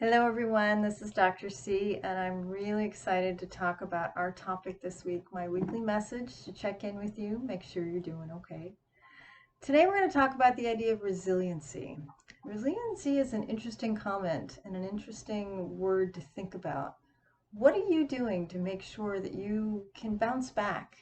Hello, everyone. This is Dr. C, and I'm really excited to talk about our topic this week, my weekly message to check in with you, make sure you're doing okay. Today, we're going to talk about the idea of resiliency. Resiliency is an interesting comment and an interesting word to think about. What are you doing to make sure that you can bounce back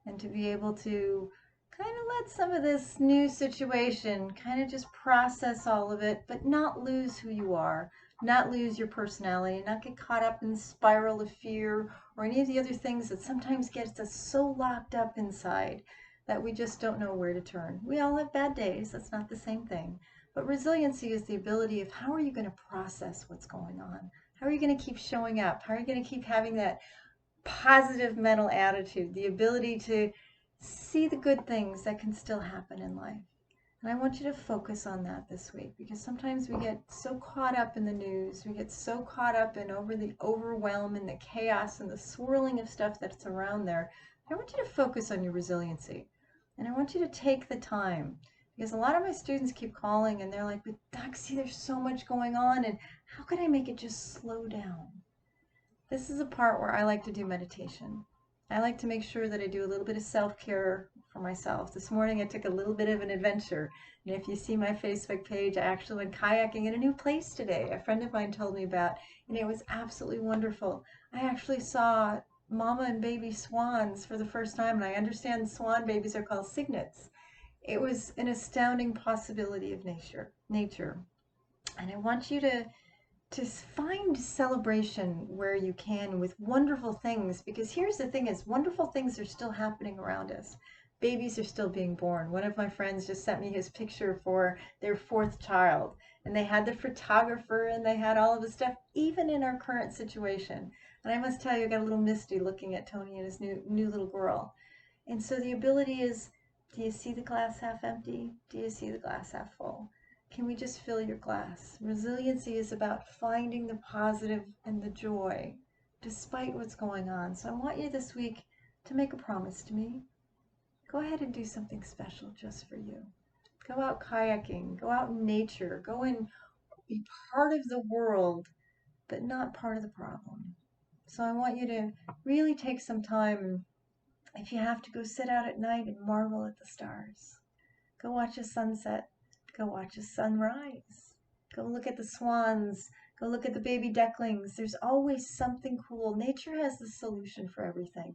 and to be able to kind of let some of this new situation kind of just process all of it, but not lose who you are, not lose your personality, not get caught up in the spiral of fear or any of the other things that sometimes gets us so locked up inside that we just don't know where to turn. We all have bad days, that's not the same thing. But resiliency is the ability of how are you going to process what's going on? How are you going to keep showing up? How are you going to keep having that positive mental attitude, the ability to see the good things that can still happen in life? And I want you to focus on that this week because sometimes we get so caught up in the news, we get so caught up in over the overwhelm and the chaos and the swirling of stuff that's around there. I want you to focus on your resiliency. And I want you to take the time because a lot of my students keep calling and they're like, but Doxy, there's so much going on and how can I make it just slow down? This is a part where I like to do meditation. I like to make sure that I do a little bit of self-care for myself. This morning I took a little bit of an adventure. And if you see my Facebook page, I actually went kayaking in a new place today. A friend of mine told me about, and it was absolutely wonderful. I actually saw mama and baby swans for the first time, and I understand swan babies are called cygnets. It was an astounding possibility of nature. And I want you to find celebration where you can with wonderful things, because here's the thing is wonderful things are still happening around us. Babies are still being born. One of my friends just sent me his picture for their fourth child, and they had the photographer and they had all of the stuff, even in our current situation. And I must tell you, I got a little misty looking at Tony and his new little girl. And so the ability is, do you see the glass half empty? Do you see the glass half full? Can we just fill your glass? Resiliency is about finding the positive and the joy despite what's going on. So I want you this week to make a promise to me. Go ahead and do something special just for you. Go out kayaking, go out in nature, go and be part of the world, but not part of the problem. So I want you to really take some time. If you have to, go sit out at night and marvel at the stars. Go watch a sunset. Go watch a sunrise. Go look at the swans. Go look at the baby ducklings. There's always something cool. Nature has the solution for everything.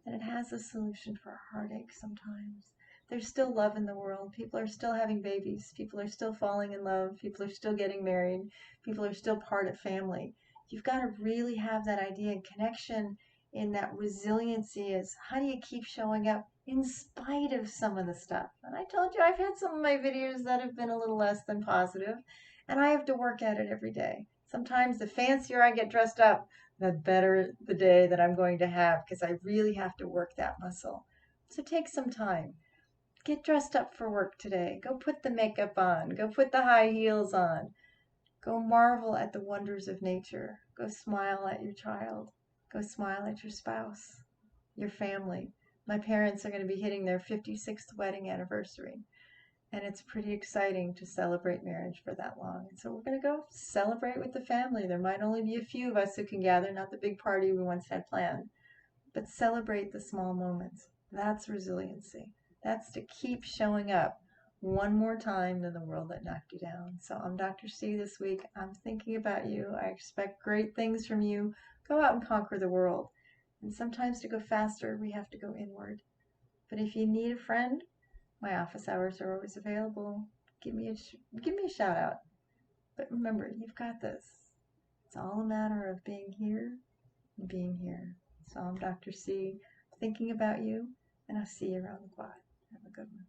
And it has a solution for heartache sometimes. There's still love in the world. People are still having babies. People are still falling in love. People are still getting married. People are still part of family. You've got to really have that idea and connection in that resiliency is how do you keep showing up in spite of some of the stuff. And I told you I've had some of my videos that have been a little less than positive, and I have to work at it every day. Sometimes the fancier I get dressed up, the better the day that I'm going to have because I really have to work that muscle. So take some time. Get dressed up for work today. Go put the makeup on. Go put the high heels on. Go marvel at the wonders of nature. Go smile at your child. Go smile at your spouse, your family. My parents are going to be hitting their 56th wedding anniversary, and it's pretty exciting to celebrate marriage for that long. And so we're going to go celebrate with the family. There might only be a few of us who can gather, not the big party we once had planned, but celebrate the small moments. That's resiliency. That's to keep showing up one more time than the world that knocked you down. So I'm Dr. C this week. I'm thinking about you. I expect great things from you. Go out and conquer the world. And sometimes to go faster, we have to go inward. But if you need a friend, my office hours are always available. Give me a shout out. But remember, you've got this. It's all a matter of being here and being here. So I'm Dr. C, thinking about you, and I'll see you around the quad. Have a good one.